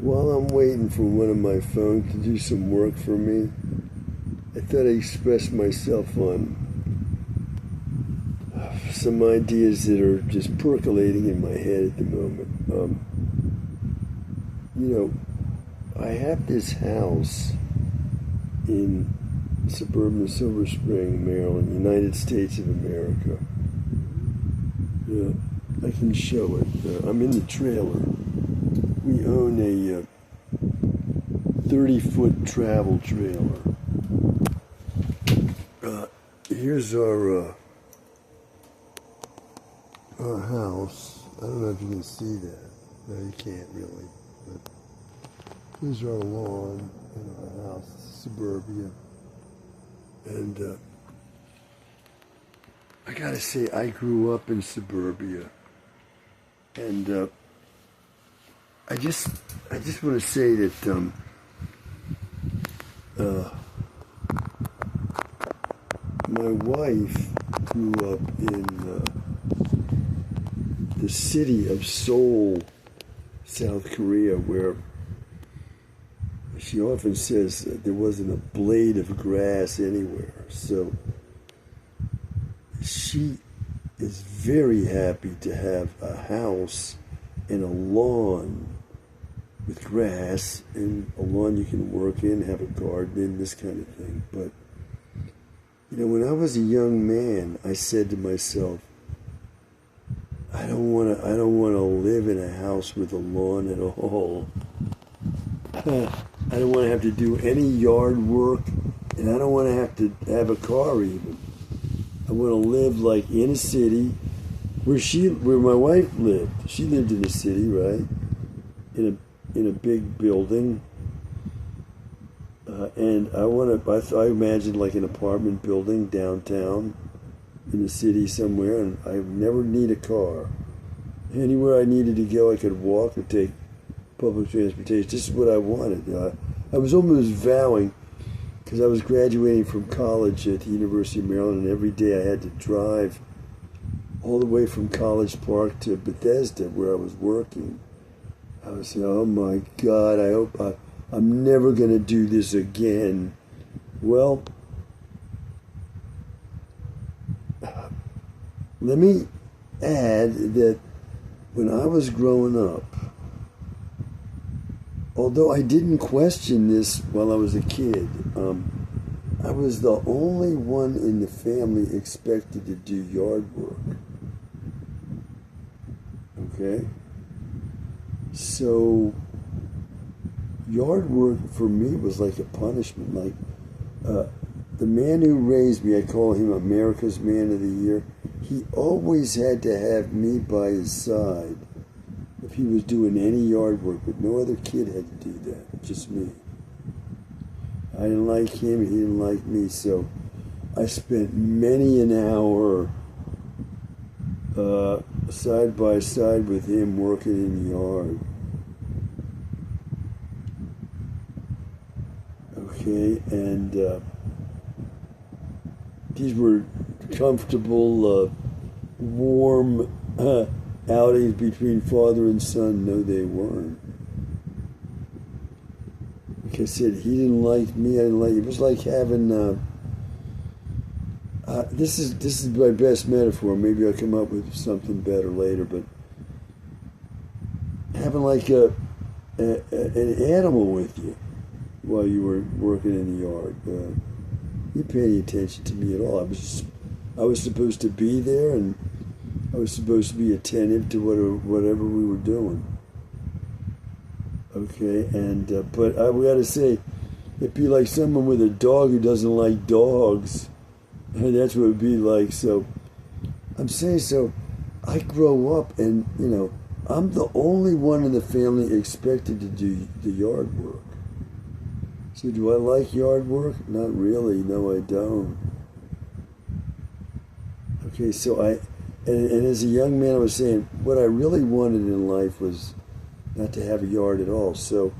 While I'm waiting for one of my phones to do some work for me, I thought I'd express myself on some ideas that are just percolating in my head at the moment. I have this house in suburban Silver Spring, Maryland, United States of America. I can show it. I'm in the trailer. We own a 30-foot travel trailer. Here's our house. I don't know if you can see that. No, you can't really. But here's our lawn and our house, suburbia. And I gotta say, I grew up in suburbia. And I just want to say that my wife grew up in the city of Seoul, South Korea, where she often says there wasn't a blade of grass anywhere. So she is very happy to have a house and a lawn with grass, and a lawn you can work in, have a garden in, this kind of thing. But when I was a young man, I said to myself, I don't want to live in a house with a lawn at all. I don't want to have to do any yard work, and I don't want to have to have a car even. I want to live like in a city where my wife lived. She lived in a city, right? In a big building. And I imagined like an apartment building downtown in the city somewhere, and I never need a car. Anywhere I needed to go, I could walk or take public transportation. This is what I wanted. I was almost vowing, because I was graduating from college at the University of Maryland, and every day I had to drive all the way from College Park to Bethesda, where I was working. I was saying, oh my God, I hope I'm never going to do this again. Well, let me add that when I was growing up, although I didn't question this while I was a kid, I was the only one in the family expected to do yard work. Okay? So, yard work for me was like a punishment. Like, the man who raised me, I call him America's Man of the Year, he always had to have me by his side if he was doing any yard work, but no other kid had to do that, just me. I didn't like him, he didn't like me, so I spent many an hour side by side with him working in the yard. Okay, and these were comfortable, warm outings between father and son. No, they weren't. Like I said, he didn't like me, I didn't like him. It was like having, this is my best metaphor. Maybe I'll come up with something better later, but having like an animal with you while you were working in the yard. He didn't pay any attention to me at all. I was supposed to be there, and I was supposed to be attentive to whatever we were doing. Okay, and but I gotta say, it'd be like someone with a dog who doesn't like dogs, and that's what it'd be like. So I'm saying, so I grow up, and I'm the only one in the family expected to do the yard work. So do I like yard work? Not really. No, I don't. Okay, so and as a young man, I was saying what I really wanted in life was not to have a yard at all. So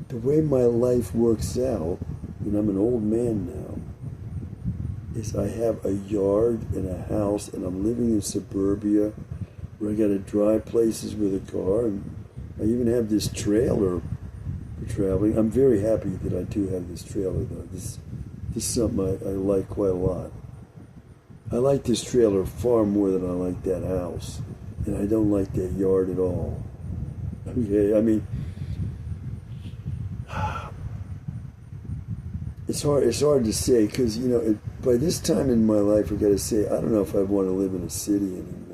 the way my life works out, and I'm an old man now, is I have a yard and a house, and I'm living in suburbia where I got to drive places with a car, and I even have this trailer for traveling. I'm very happy that I do have this trailer, though. This is something I like quite a lot. I like this trailer far more than I like that house, and I don't like that yard at all. Okay, I mean, it's hard to say because by this time in my life, I got to say I don't know if I want to live in a city anymore.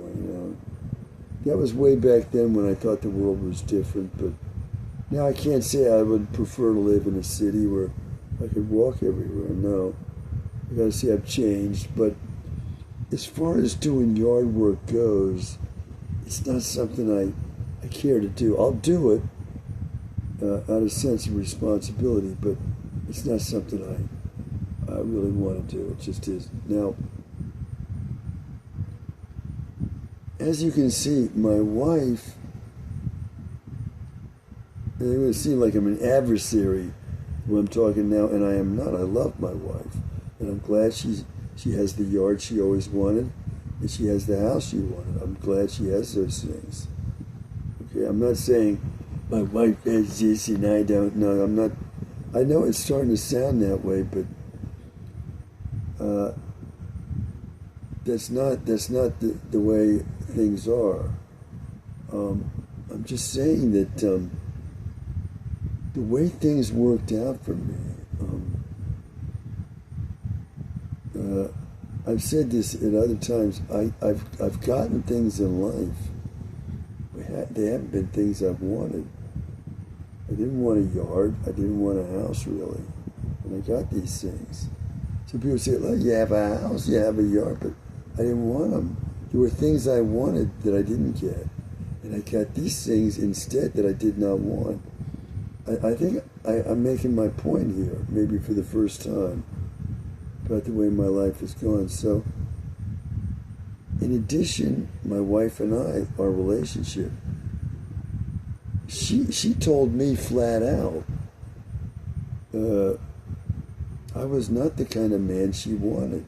That was way back then when I thought the world was different, but now I can't say I would prefer to live in a city where I could walk everywhere. No, I got to say I've changed, but as far as doing yard work goes, it's not something I care to do. I'll do it out of sense of responsibility, but it's not something I really want to do. It just is. Now, as you can see, my wife, and it would seem like I'm an adversary when I'm talking now, and I am not. I love my wife, and I'm glad she has the yard she always wanted, and she has the house she wanted. I'm glad she has those things. Okay, I'm not saying my wife has this and I don't know. I'm not. I know it's starting to sound that way, but that's not the way things are. I'm just saying that the way things worked out for me. I've said this at other times. I've gotten things in life. They haven't been things I've wanted. I didn't want a yard. I didn't want a house, really. And I got these things. So people say, "Look, you have a house, you have a yard," but I didn't want them. There were things I wanted that I didn't get, and I got these things instead that I did not want. I think I'm making my point here, maybe for the first time, about the way my life has gone. So, in addition, my wife and I, our relationship, she told me flat out, I was not the kind of man she wanted.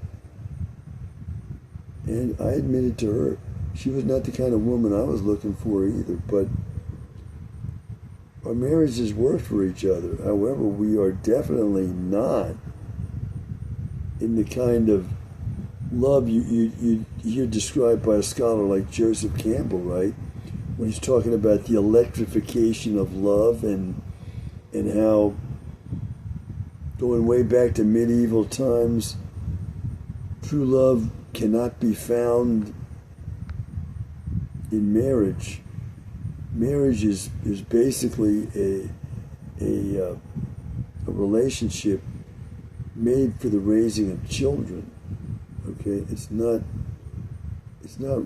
And I admitted to her, she was not the kind of woman I was looking for either, but our marriages worked for each other. However, we are definitely not in the kind of love you hear described by a scholar like Joseph Campbell, right? When he's talking about the electrification of love and how going way back to medieval times, true love cannot be found in marriage. Marriage is basically a relationship made for the raising of children. Okay, it's not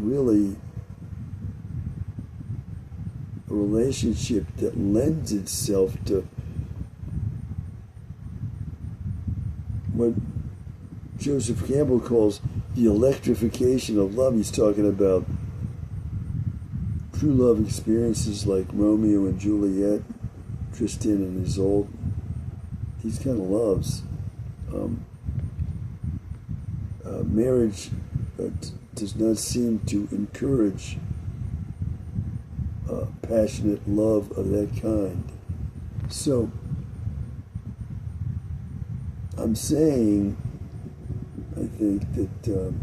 really a relationship that lends itself to what Joseph Campbell calls the electrification of love. He's talking about true love experiences like Romeo and Juliet, Tristan and Isolde, these kind of loves. Marriage does not seem to encourage passionate love of that kind. So, I'm saying, I think that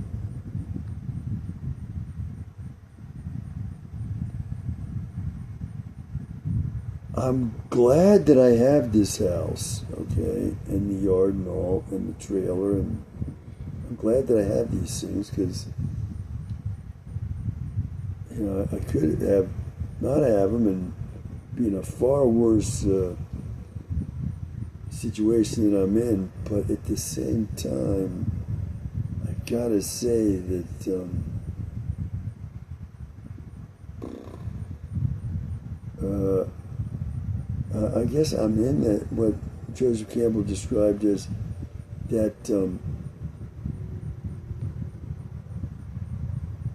I'm glad that I have this house, okay, and the yard and all, and the trailer, and I'm glad that I have these things because, I could have not have them and be in a far worse situation that I'm in, but at the same time, I gotta say that I guess I'm in that what Joseph Campbell described as that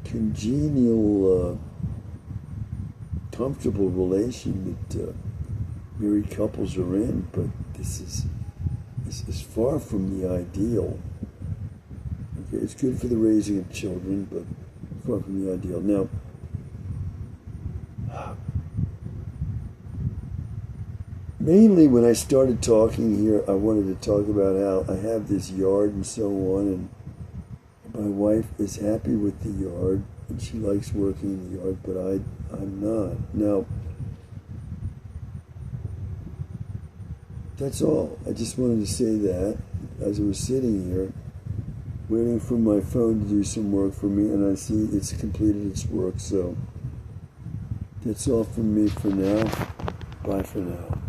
congenial, comfortable relation that married couples are in, but this is far from the ideal. Okay, it's good for the raising of children, but far from the ideal. Now, Mainly when I started talking here, I wanted to talk about how I have this yard and so on, and my wife is happy with the yard and she likes working in the yard, but I'm not. Now, that's all. I just wanted to say that as I was sitting here waiting for my phone to do some work for me, and I see it's completed its work. So that's all from me for now. Bye for now.